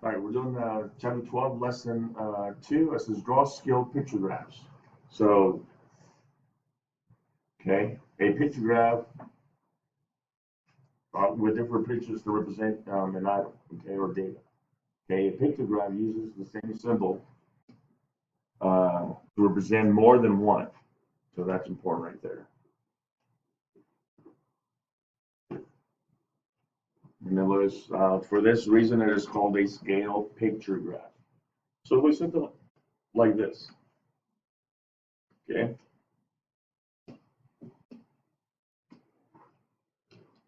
All right, we're doing chapter 12, lesson 2. It says draw skill pictographs. So, okay, a pictograph with different pictures to represent an item, okay, or data. Okay, a pictograph uses the same symbol to represent more than one. So that's important right there. And it was, for this reason, it is called a scale pictograph. So it was something like this, okay,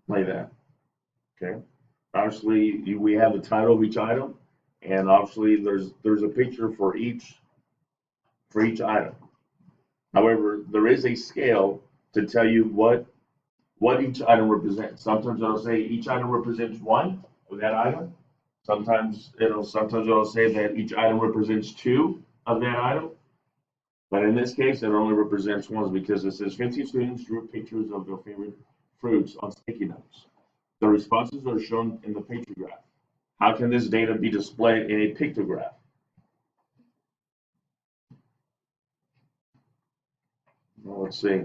like that, okay. Obviously, we have the title of each item, and obviously there's a picture for each item. However, there is a scale to tell you what each item represents. Sometimes it'll say each item represents one of that item. Sometimes it'll say that each item represents two of that item. But in this case, it only represents one because it says 50 students drew pictures of their favorite fruits on sticky notes. The responses are shown in the pictograph. How can this data be displayed in a pictograph? Well, let's see.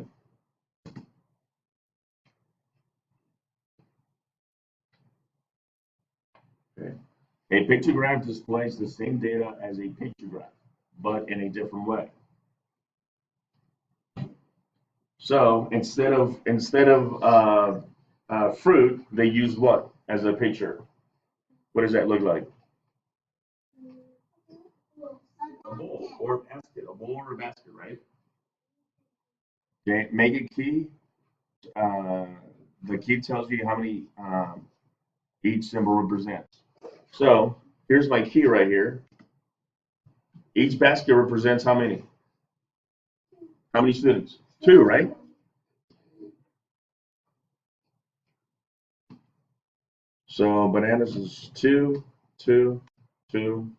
Okay. A pictograph displays the same data as a pictograph, but in a different way. So instead of fruit, they use what as a picture? What does that look like? A bowl or a basket. A bowl or a basket, right? Okay. Make a key. The key tells you how many each symbol represents. So here's my key right here. Each basket represents how many? How many students? Two, right? So bananas is 2, 2, 2.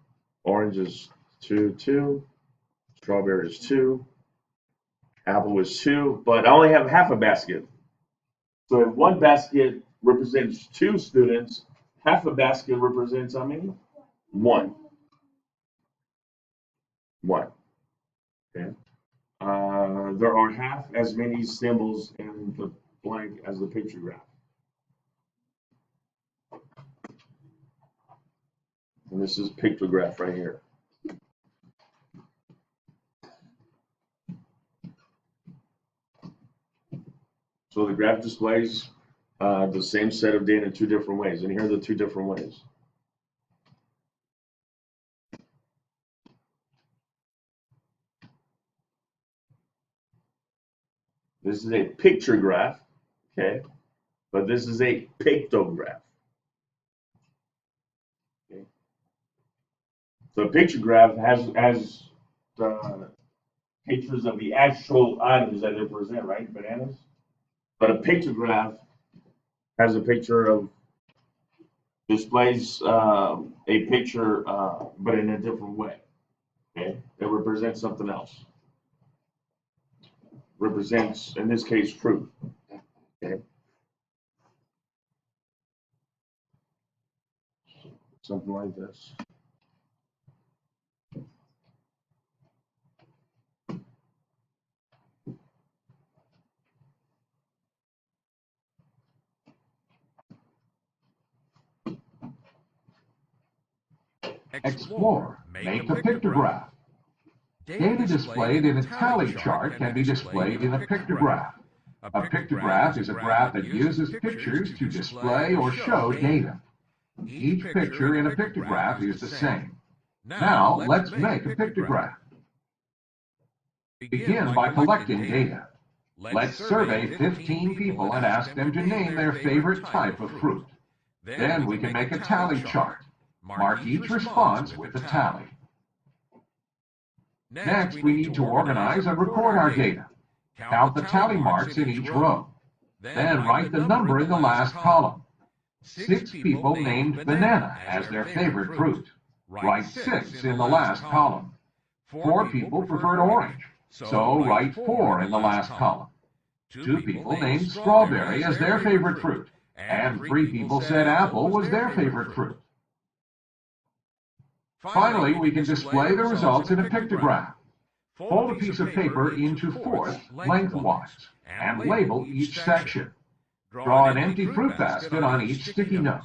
Orange is 2, 2. Strawberry is 2. Apple is 2. But I only have half a basket. So if one basket represents 2 students, half a basket represents how many? 1. 1. Okay. There are half as many symbols in the blank as the pictograph. And this is pictograph right here. So the graph displays the same set of data in 2 different ways. And here are the 2 different ways. This is a picture graph, okay? But this is a pictograph. Okay? So a picture graph has pictures of the actual items that they present, right? Bananas. But a pictograph has a picture of displays a picture, but in a different way. Okay, it represents something else. Represents, in this case, fruit. Okay, something like this. Explore. Make a pictograph. Data displayed in a tally chart can be displayed in a pictograph. A pictograph is a graph that uses pictures to display or show data. Each picture in a pictograph is the same. Now, let's make a pictograph. Begin by collecting data. Let's survey 15 people and ask them to name their favorite type of fruit. Then we can make a tally chart. Mark each response with a tally. Next, we need to organize and record our data. Count the tally marks in each row. Then write the number in the last column. 6 people named banana as their favorite fruit. Write 6 in the last column. 4 people preferred orange, so write 4 in the last column. 2 people named strawberry as their favorite fruit, and 3 people said apple was their favorite fruit. Finally, we can display the results in a pictograph. Fold a piece of paper into fourths lengthwise and label each section. Draw an empty fruit basket on each sticky note.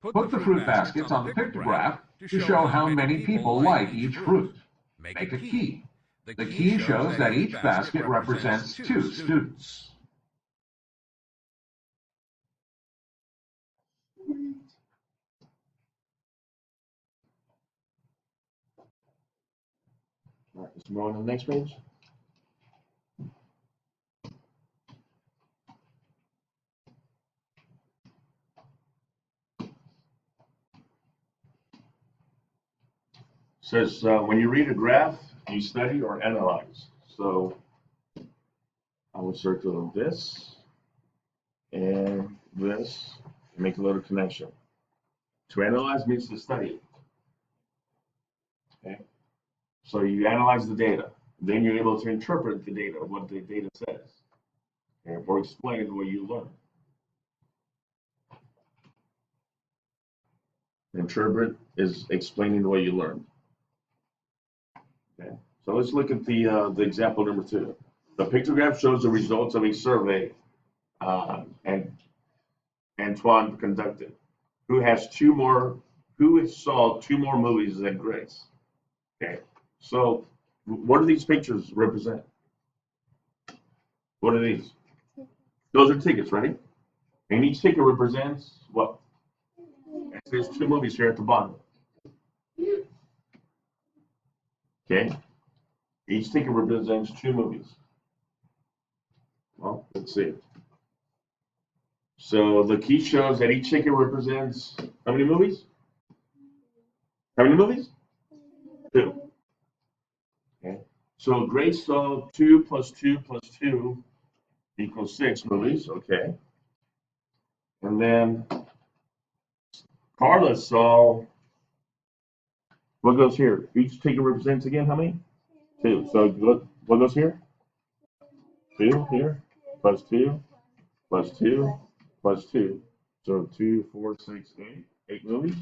Put the fruit baskets on the pictograph to show how many people like each fruit. Make a key. The key shows that each basket represents 2 students. All right, let's move on to the next page. Says when you read a graph, you study or analyze. So I will circle this and this and make a little connection. To analyze means to study. Okay. So you analyze the data. Then you're able to interpret the data, what the data says, okay, or explain what you learn. Interpret is explaining what you learned. Okay. So let's look at the example number 2. The pictograph shows the results of a survey and Antoine conducted, who saw 2 more movies than Grace. Okay. So what do these pictures represent? What are these? Those are tickets, right? And each ticket represents what? There's 2 movies here at the bottom. Okay. Each ticket represents 2 movies. Well, let's see. So the key shows that each ticket represents how many movies? How many movies? 2. Okay. So Grace saw 2 plus 2 plus 2 equals 6 movies. Okay. And then Carla saw, what goes here? Each ticket represents again how many? 2. So what goes here? 2 here, plus 2, plus 2, plus 2. So 2, 4, 6, 8. 8 movies.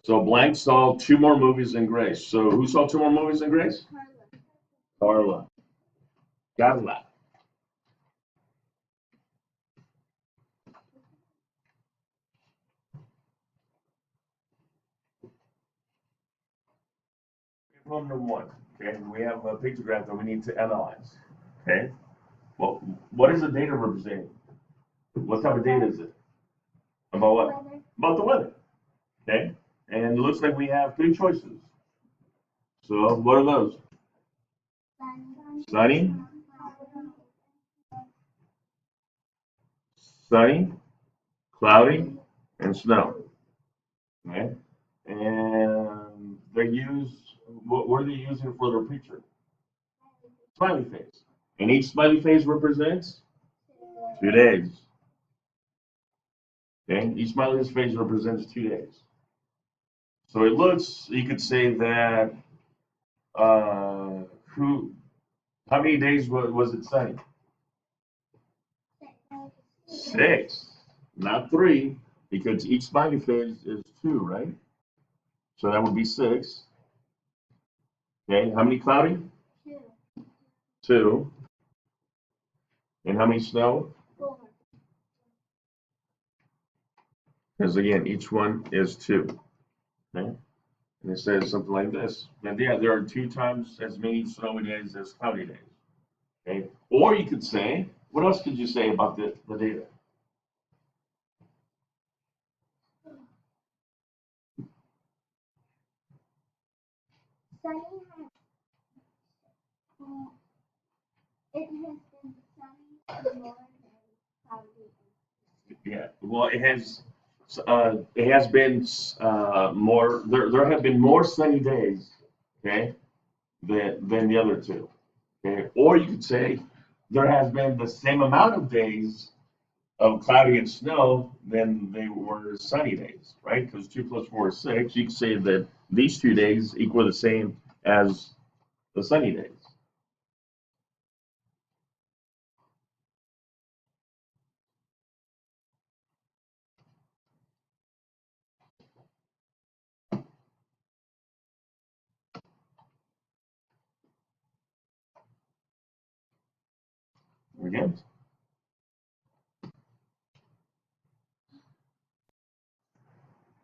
So Blank saw 2 more movies than Grace. So who saw 2 more movies than Grace? Carla. Carla. Problem number 1. Okay, we have a pictograph that we need to analyze. Okay. Well, what is the data representing? What type of data is it? About what? About the weather. Okay. And it looks like we have 3 choices. So what are those? Sunny, sunny, cloudy, and snow. Okay. And they use, what are they using for their picture? Smiley face. And each smiley face represents 2 days. Okay. Each smiley face represents 2 days. So it looks, you could say that, how many days was it sunny? 6, not 3, because each smiley face is 2, right? So that would be 6. Okay, how many cloudy? 2. And how many snow? 4. Because again, each one is 2. Okay, and it says something like this. And yeah, there are 2 times as many snowy days as cloudy days. Okay, or you could say, what else could you say about the data? Sunny has, it has been sunny more than cloudy. Yeah, well, it has been more. There have been more sunny days, okay, than the other 2. Okay, or you could say there has been the same amount of days of cloudy and snow than they were sunny days, right? Because 2 plus 4 is 6. You could say that these 2 days equal the same as the sunny days. Okay.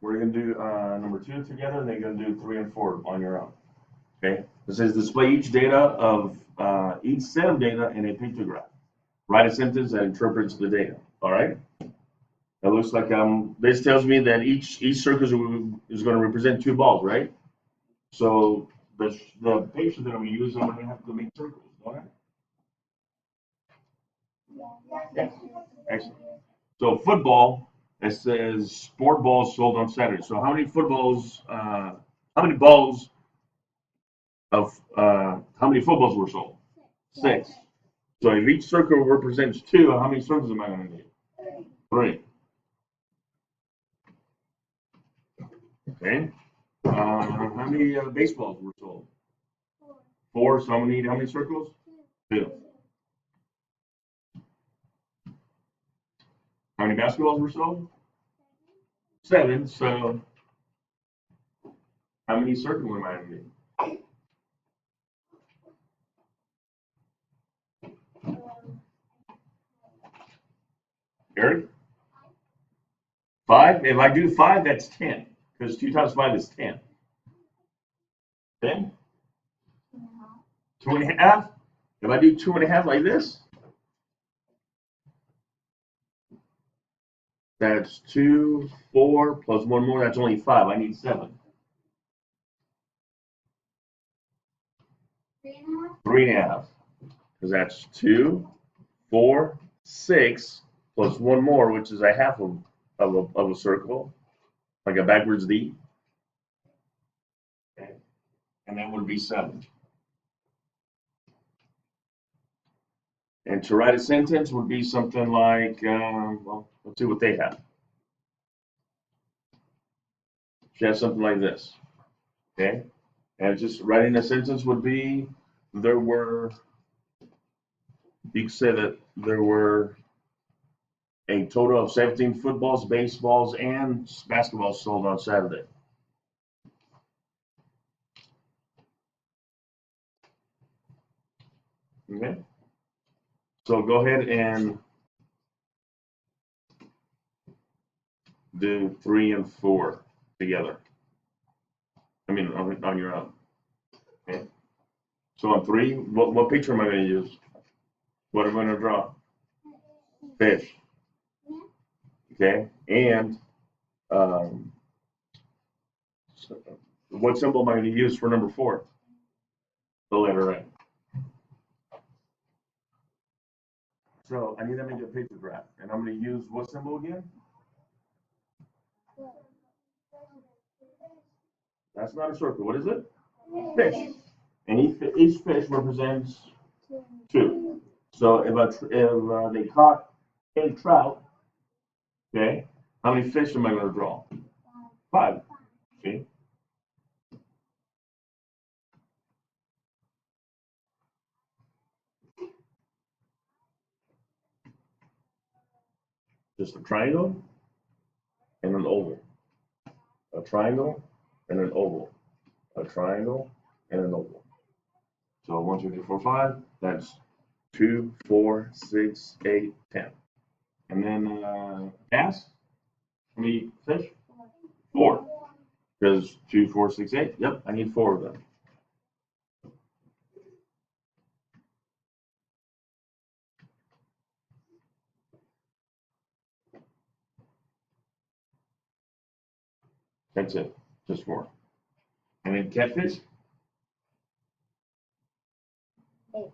We're going to do number 2 together, and then you're going to do 3 and 4 on your own. Okay. It says display each data of each set of data in a pictograph. Write a sentence that interprets the data. All right. It looks like this tells me that each circle is going to represent 2 balls, right? So the picture that I'm going to use, I'm going to have to make circles. All right. Yes. Excellent. So football, it says sport balls sold on Saturday. So how many footballs? How many balls of how many footballs were sold? 6. So if each circle represents 2, how many circles am I going to need? 3. Okay. How many baseballs were sold? 4. So I'm going to need how many circles? 2. How many basketballs were sold? 7. So how many circles am I going to need? Eric? 5? If I do 5, that's 10. Because 2 times 5 is 10. 10? 2.5? If I do 2.5 like this, that's 2, 4, plus 1 more, that's only 5. I need 7. 3.5. Because that's 2, 4, 6, plus 1 more, which is a half of a circle, like a backwards D. Okay. And that would be 7. And to write a sentence would be something like, well, let's see what they have. She has something like this. Okay. And just writing a sentence would be, you could say that there were a total of 17 footballs, baseballs, and basketballs sold on Saturday. Okay. So go ahead and do 3 and 4 together. I mean, on your own. Okay. So on 3, what picture am I going to use? What am I going to draw? Fish. Okay. And what symbol am I going to use for number 4? The letter A. So I need to make a pictograph, and I'm going to use what symbol again? That's not a circle. What is it? Fish. And each fish represents 2. So if they caught a trout, okay, how many fish am I going to draw? 5. See? Just a triangle and an oval. A triangle and an oval. A triangle and an oval. So 1, 2, 3, 4, 5. That's 2, 4, 6, 8, 10. And then bass. How many fish? 4. Because 2, 4, 6, 8. Yep, I need 4 of them. That's it. Just 4. And then catfish? 8.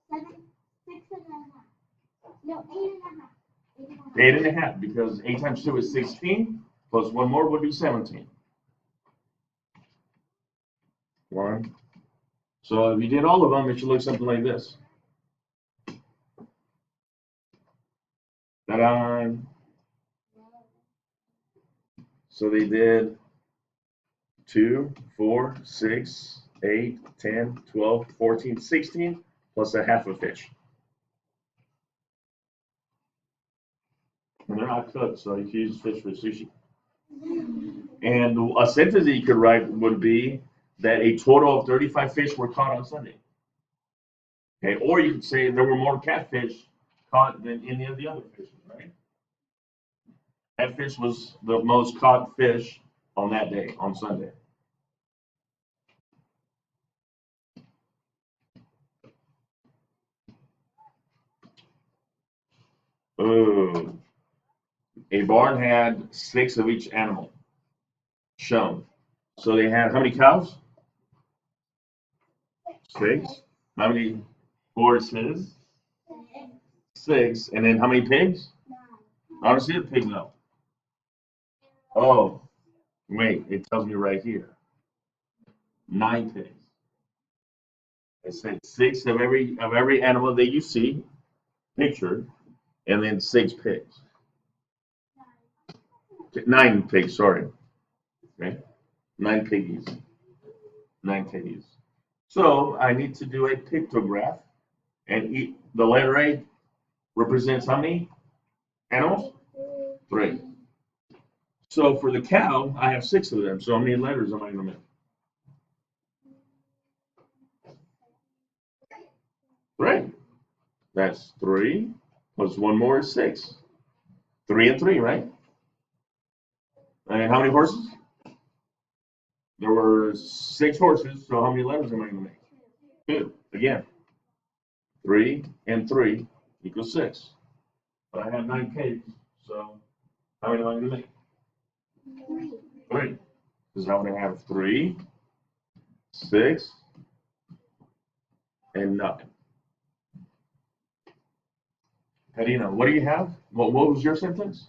7, 6.5. No, 8.5. 8.5, because 8 times 2 is 16, plus 1 more would be 17. 1. So if you did all of them, it should look something like this. Ta-da! So they did 2, 4, 6, 8, 10, 12, 14, 16, plus a half a fish. And they're not cooked, so you can use fish for sushi. And a sentence that you could write would be that a total of 35 fish were caught on Sunday. Okay, or you could say there were more catfish caught than any of the other fishes, right? Catfish was the most caught fish on that day, on Sunday. Oh, a barn had 6 of each animal shown. So they had how many cows? 6. How many horses? 6. And then how many pigs? I don't see the pig though. Oh, wait, it tells me right here. 9 pigs. It said 6 of every animal that you see pictured, and then 6 pigs. 9 pigs, sorry. Okay, 9 piggies. 9 piggies. So I need to do a pictograph, and the letter A represents how many animals? 3. So for the cow, I have 6 of them. So how many letters am I going to make? 3. That's 3 plus 1 more is 6. 3 and 3, right? And how many horses? There were 6 horses, so how many letters am I going to make? 2. Again, 3 and 3 equals 6. But I have 9 pigs, so how many am I going to make? 3. Because I'm going to have 3, 6, and 9. Karina, what do you have? What was your sentence?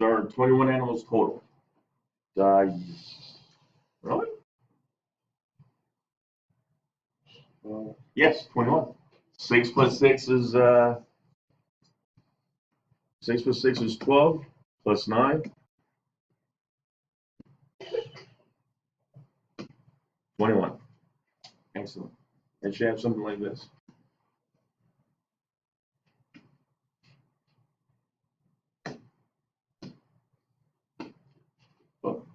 There are 21 animals total. Really? Yes, 21. 6 plus 6 is 6 plus 6 is 12 plus 9. 21. Excellent. It should have something like this. Oh.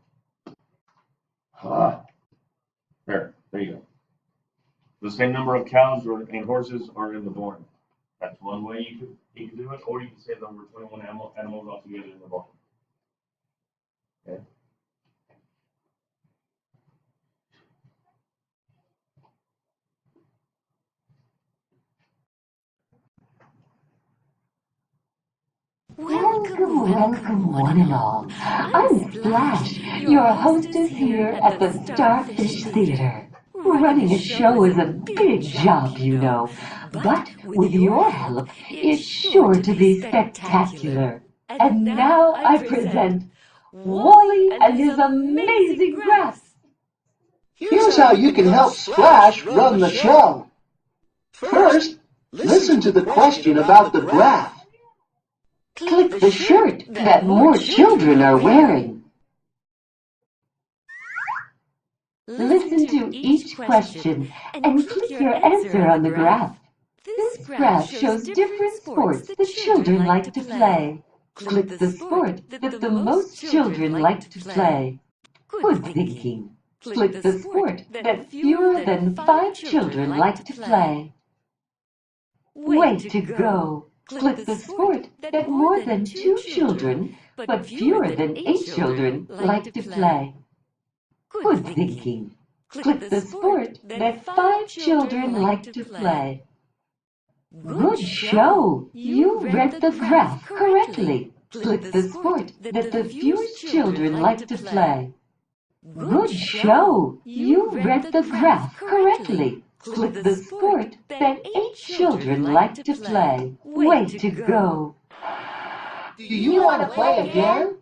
Ah. There you go. The same number of cows and horses are in the barn. That's one way you could do it, or you can say there were 21 animals altogether in the barn. Okay. Welcome, one and all. I'm Splash, your hostess here at the Starfish Theater. Running a show is a big job, you know, but with your help, it's sure to be spectacular. And now I present Wally and his amazing graphs. Here's how you can help Splash run the show. First, listen to the question about the graph. Click the shirt that more children are wearing. Listen to each question and click your answer on the graph. This graph shows different sports that children like to play. Click the sport that the most children like to play. Good thinking. Click the sport that fewer than 5 children like to play. Way to go! Click the sport that more than 2 children, but fewer than 8 children, like to play. Good thinking. Click the sport that 5 children like to play. Good show! You read the graph correctly. Click the sport that the fewest children like to play. Good show! You read the graph correctly. Click the sport that 8 children like to play. Way to go! Do you want to play again?